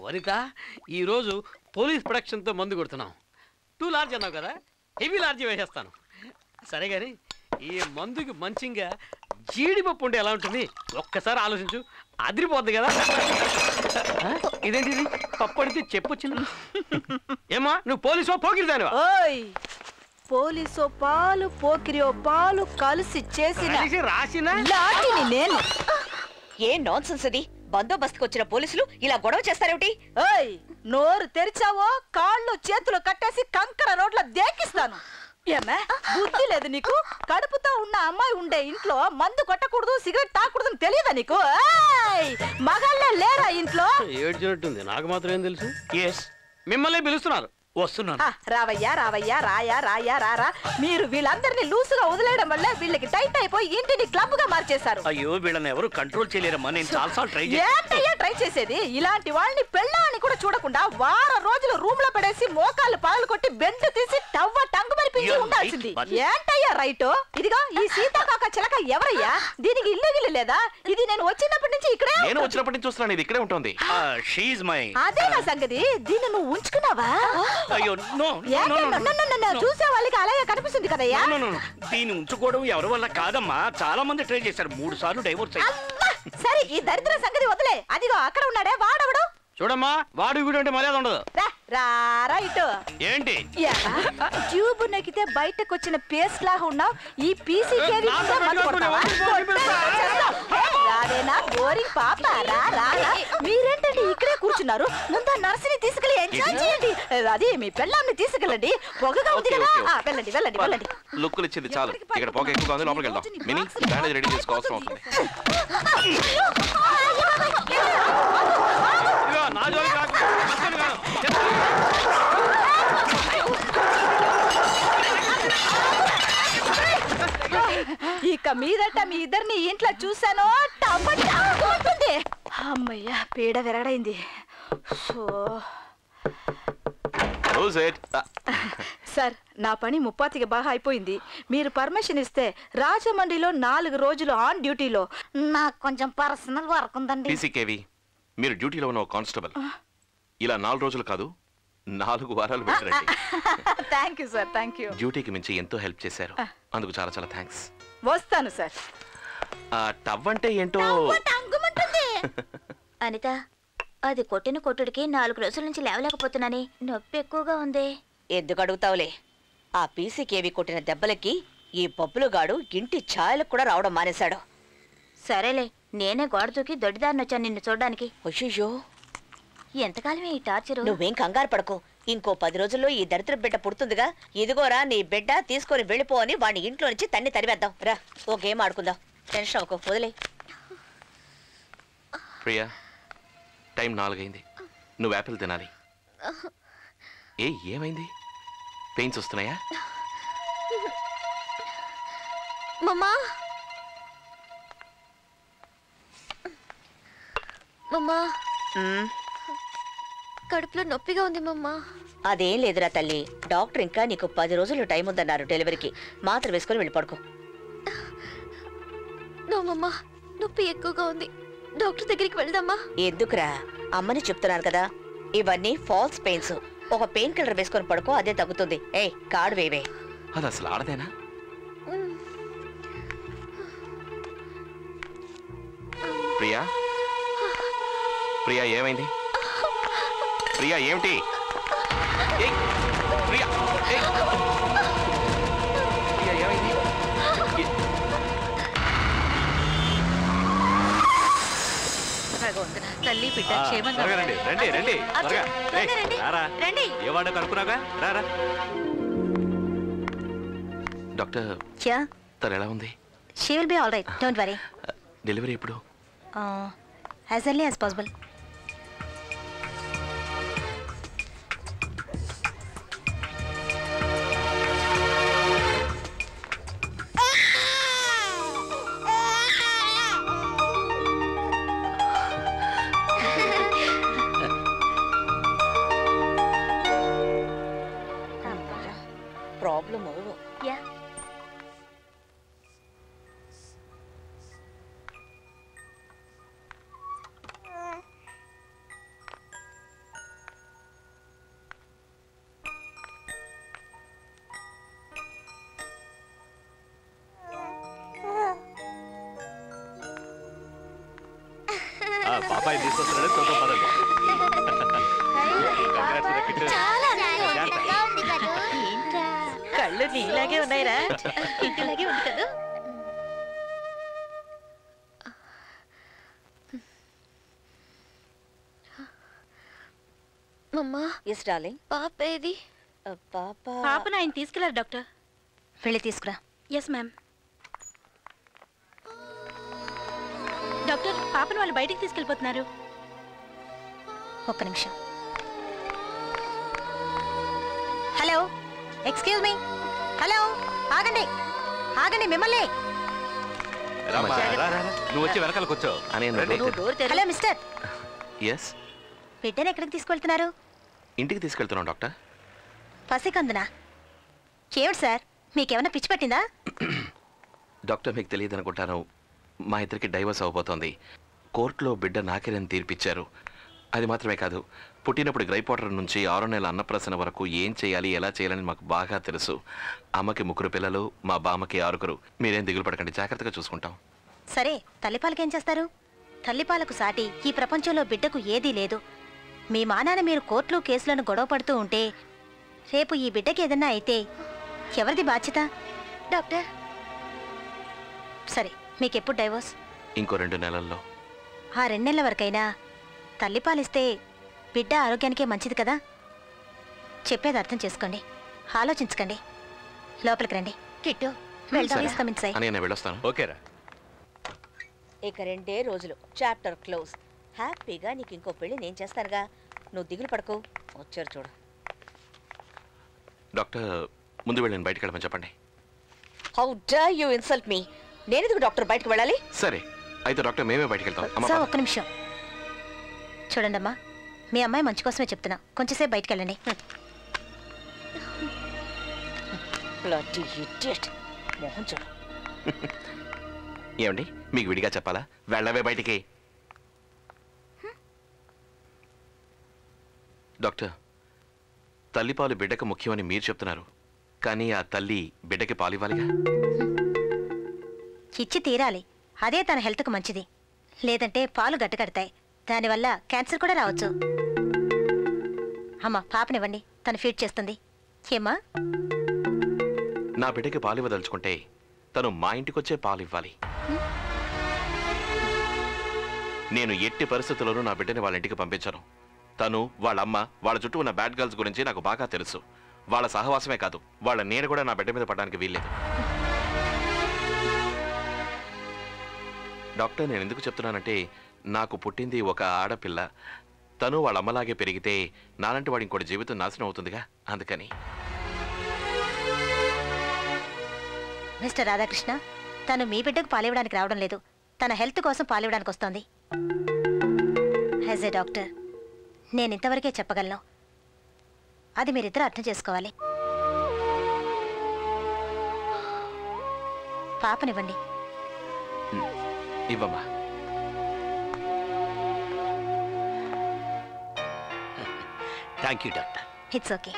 వనిత, ఈరోజు పోలీస్ ప్రొడక్షన్తో మందు కొడుతున్నాం. 2 లార్జ్ అన్నావు కదా, హెవీ లార్జ్ వేసేస్తాను. సరే కానీ ఈ మందుకి మంచిగా జీడిపప్పు ఉంటే ఎలా ఉంటుంది ఒక్కసారి ఆలోచించు. అదిరిపోద్ది కదా. ఇదేంటిది పప్పు అడితే చెప్పొచ్చింది. ఏమా నువ్వు పోలీసో పోకిరిదానివా? పోలీసో పాలు పోకిరియో పాలు కలిసి చేసిన రాసిన లాఠీని నేను. ఏ నాన్సెన్స్ అది? బందోబస్తుకు వచ్చిన పోలీసులు ఇలా గొడవ చేస్తారేమిటి? నోరు తెరిచావో కాళ్ళు చేతులు కట్టేసి కంకర రోడ్ల దేకిస్తాను. ఏమే బుద్ధి లేదు నీకు? కడుపుతో ఉన్న అమ్మాయి ఉండే ఇంట్లో మందు కొట్టకూడదు, సిగరెట్ తాకూడదని తెలియదా నీకు? మగాళ్ళే లేరా ఇంట్లో? ఏడ్చినట్టుంది, నాకు మాత్రం ఏం తెలుసు. మిమ్మల్ని పిలుస్తున్నారు, వస్తున్నాను. రావయ్యా రావయ్యా, రాయా రాయా రారా. మీరు వీళ్ళందరినీ లూసుగా వదిలేయడం వల్ల వీళ్ళకి టైట్ అయిపోయి ఇంటిని క్లబ్ గా మార్చేశారు. అయ్యో వీళ్ళని ఎవరు కంట్రోల్ చేయలేరమ్మా, నేను చాలాసార్లు ట్రై చేశాను. ఏంటయ్యా ట్రై చేసేది? ఇలాంటి వాళ్ళని పెళ్ళాన్ని కూడా చూడకుండా వారం రోజులు రూమ్ లో పడేసి మోకాళ్ళు పగలు కొట్టి బెండ్ తీసి టవ్వ టంగు మరిపించి ఉండాల్సింది. ఏంటయ్యా రైట్? ఇదిగో ఈ సీతాకాక చిలక ఎవరయ్యా? దీనికి ఇల్లు గిల్లు లేదా? ఇది నేను వచ్చినప్పటి నుంచి ఇక్కడే, నేను వచ్చినప్పటి నుంచి చూస్తున్నాను, ఇది ఇక్కడే ఉంటుంది. అదే నా సంగతి. దీన్ని నువ్వు ఉంచుకున్నావా? అయ్యో చూసే వాళ్ళకి అలాగే కనిపిస్తుంది కదయ్యా. దీన్ని ఉంచుకోవడం ఎవరి వల్ల కాదమ్మా, చాలా మంది ట్రై చేశారు, 3 సార్లు డైవోర్స్ అయ్యి. సరే ఈ దరిద్ర సంగతి వదిలే. అదిగో అక్కడ ఉన్నాడే వాడవడు. చూడమ్మా, వాడు వీడు అంటే మర్యాద ఉండదు. ఏంటి ట్యూబ్ నెక్కితే బయటకు వచ్చిన పేస్ట్ లాగా ఉన్నావు. ఈ పీసీ రాదేనా బోరింగ్ పాప? మీరేంటండి ఇక్కడే కూర్చున్నారు? ముందు నర్సుని తీసుకెళ్ళి ఎంజాయ్ చేయండి. అది మీ పెళ్ళాన్ని తీసుకెళ్ళండి, పొగగా ఉంది కదా. వెళ్ళండి వెళ్ళండి వెళ్ళండి. లుక్కులు ఇచ్చింది చాలు, ఇక్కడ పొగ ఎక్కువగా ఉంది, లోపలికి వెళ్దాం. మినీ బ్యాండేజ్ రెడీ చేసుకోవాల్సిన అవసరం ఉంది. ఇక మీదట మీ ఇద్దరిని ఇంట్లో చూసానో ఉంటుంది. అమ్మయ్యా పీడ విరగడైంది. సార్ నా పని ముప్పాతికి బాగా అయిపోయింది. మీరు పర్మిషన్ ఇస్తే రాజమండ్రిలో 4 రోజులు ఆన్ డ్యూటీలో నాకు కొంచెం పర్సనల్ వర్క్ ఉందండి. పీసీకేవి, మీరు డ్యూటీలో ఉన్న కానిస్టేబుల్ ఇలా 4 రోజులు కాదు 4 వారాలు పెట్టండి. Thank you sir, thank you. డ్యూటీకి మించి ఎంతో హెల్ప్ చేశారు, అందుకు చాలా చాలా థ్యాంక్స్. వస్తాను సార్. టవ్ అంటే ఏంటో అనిత, అది కొట్టిన కొట్టుడికి 4 రోజుల నుంచి లేవలేకపోతున్నానే, నొప్పి ఎక్కువగా ఉంది. ఎందుకు అడుగుతావులే, ఆ పీసీకేవి కొట్టిన దెబ్బలకి ఈ పప్పులుగాడు ఇంటి ఛాయలకు కూడా రావడం మానేశాడు. సరేలే, నేనే గోడ దూకి దొడ్డిదారిని వచ్చాను నిన్ను చూడడానికి. అయ్యో ఎంతకాలమే ఈ టార్చరు? నువ్వేం కంగారు పడకు, ఇంకో 10 రోజుల్లో ఈ దరిద్ర బిడ్డ పుడుతుందిగా. ఇదిగోరా నీ బిడ్డ, తీసుకొని వెళ్ళిపో అని వాడిని ఇంట్లో నుంచి తన్ని తరివేద్దాం. రా ఓ గేమ్ ఆడుకుందాం, టెన్షన్ అవ్వకు, వదిలే. ప్రియా, టైం 4 అయింది, నువ్వు యాపిల్ తినాలి. ఏమైంది? పెయిన్స్ వస్తున్నాయా? మమ్మా మమ్మా, కడుపులో నొప్పిగా ఉంది మమ్మా. అదేం లేదురా తల్లి, డాక్టర్ ఇంకా నీకు 10 రోజులు టైం ఉందన్నారు డెలివరీకి. మాత్ర వేసుకొని వెళ్ళి పడుకో. మమ్మా నొప్పి ఎక్కువగా ఉంది, డాక్టర్ దగ్గరికి వెళ్దామా? ఎందుకురా, అమ్మని చెప్తున్నారు కదా, ఇవన్నీ ఫాల్స్ పెయిన్స్. ఒక పెయిన్ కిల్లర్ వేసుకొని పడుకో, అదే తగ్గుతుంది. ఏయ్ కాడు వేవే. అది అసలు ఆడదేనా? ప్రియా, ప్రియా ఏమైంది? ప్రియా ఏమిటి? ప్రియా ప్రియా ఏమైంది? తల్లి బిడ్డ క్షేమంగా రండి రండి రండి, రండి. ఏ వాడ కనుక్కున్నాగా, రారా. డాక్టర్, తను ఎలా ఉంది? She will be all right, don't worry. Delivery ఎప్పుడు? As early as possible. Problem పాపాయి తీసుకొస్తున్నాడు చూద్దాం పదండి. Congrats రా కిట్టు. కళ్ళు నీలాగే ఉన్నాయిరా ఇంటిలాగే ఉంది కదా. అమ్మా ఎస్ డార్లింగ్. పాప ఏది? పాపను ఆయన తీసుకెళ్లారు డాక్టర్. వెళ్ళి తీసుకురా. Yes ma'am. డాక్టర్, పాపను వాళ్ళు బయటికి తీసుకెళ్ళిపోతున్నారు. ఒక్క నిమిషం. Hello, excuse me. హలో, ఆగండి ఆగండి, మిమ్మల్ని. రామ్మా, రా, రా, రా. నువ్వు వచ్చి వెనకాల కూర్చో. హలో మిస్టర్, ఎస్, బిడ్డను ఎక్కడికి తీసుకెళ్తున్నారు? ఇంటికి తీసుకెళ్తున్నాం డాక్టర్. పసికందునా? ఏమిటి సార్, మీకేమైనా పిచ్చి పట్టిందా? డాక్టర్ మీకు తెలియదు అనుకుంటాను, మా ఇద్దరికి డైవర్స్ అవ్వబోతోంది. కోర్టులో బిడ్డ నాకేనని తీర్పిచ్చారు. అది మాత్రమే కాదు, పుట్టినప్పుడు గ్రై వాటర్ నుంచి 6 నెలల అన్నప్రాసన వరకు ఏం చేయాలి, ఎలా చేయాలని మాకు బాగా తెలుసు. అమ్మకి 3 పిల్లలు, మా బామ్మకి 6. మీరేం దిగులు పడకండి, జాగ్రత్తగా చూసుకుంటాం. సరే, తల్లిపాలకేం చేస్తారు? తల్లిపాలకు సాటి ఈ ప్రపంచంలో బిడ్డకు ఏదీ లేదు. మీ మానాన మీరు కోర్టులు కేసులను గొడవ పడుతూ ఉంటే రేపు ఈ బిడ్డకి ఏదన్నా అయితే ఎవరిది బాధ్యత? డాక్టర్, సరే, మీకెప్పుడు డైవోర్స్? ఇంకో 2 నెలల్లో. ఆ 2 నెలల వరకైనా తల్లిపాలిస్తే బిడ్డ ఆరోగ్యానికే మంచిది కదా. చెప్పేది అర్థం చేసుకోండి, ఆలోచించకండి. లోపలికి రండి. కిట్టు వెళ్తాం. అని నేను వెళ్ళొస్తాను. ఓకేరా. ఇక 2 రోజులు, చాప్టర్ క్లోజ్. హ్యాపీగా నీకు ఇంకో పెళ్లి నేను చేస్తానుగా, నువ్వు దిగులు పడకు. వచ్చారు చూడు. డాక్టర్, ముందు వెళ్ళి నేను బయటకు వెళ్ళమని చెప్పండి. హౌ డేర్ యూ ఇన్సల్ట్ మీ. నేనెందుకు డాక్టర్ బయటకు వెళ్ళాలి? సరే, అయితే డాక్టర్ మేమే బయటకు వెళ్తాం. సార్, ఒక్క నిమిషం చూడండమ్మా, మీ అమ్మాయి మంచి కోసమే చెప్తున్నా, కొంచెంసేపు బయటకు వెళ్ళండి. మోహన్ చూడు. ఏమండి, మీకు విడిగా చెప్పాలా? వెళ్ళవే బయటికి. డాక్టర్, తల్లిపాలు బిడ్డకు ముఖ్యమని మీరు చెప్తున్నారు, కానీ ఆ తల్లి బిడ్డకి పాలు ఇవ్వాలిగా. ఇచ్చి తీరాలి, అదే తన హెల్త్కు మంచిది. లేదంటే పాలు గట్టకడతాయి, దానివల్ల క్యాన్సర్ కూడా రావచ్చు. అమ్మా, పాపనివ్వండి, తను ఫీడ్ చేస్తుంది. ఏమ్మా? నా బిడ్డకి పాలు ఇవ్వదలుచుకుంటే తను మా ఇంటికొచ్చే పాలు ఇవ్వాలి. నేను ఎట్టి పరిస్థితుల్లోనూ నా బిడ్డని వాళ్ళ ఇంటికి పంపించను. తను, వాళ్ళ అమ్మ, వాళ్ళ చుట్టూ ఉన్న బ్యాడ్ గర్ల్స్ గురించి నాకు బాగా తెలుసు. వాళ్ళ సహవాసమే కాదు, వాళ్ళ నీడ కూడా నా బిడ్డ మీద పడడానికి వీల్లేదు. డాక్టర్, నేను ఎందుకు చెప్తున్నానంటే, నాకు పుట్టింది ఒక ఆడపిల్ల. తను వాళ్ళ అమ్మలాగే పెరిగితే నాలంటి వాడి ఇంకోటి జీవితం నాశనం అవుతుందిగా, అందుకని. మిస్టర్ రాధాకృష్ణ, తను మీ బిడ్డకు పాలివ్వడానికి రావడం లేదు, తన హెల్త్ కోసం పాలివ్వడానికి వస్తోంది. యాజ్ ఏ డాక్టర్ నేను ఇంతవరకే చెప్పగలను, అది మీరిద్దరూ అర్థం చేసుకోవాలి. పాపనివ్వండి. ఇవ్వమ్మా. Thank you doctor. It's okay.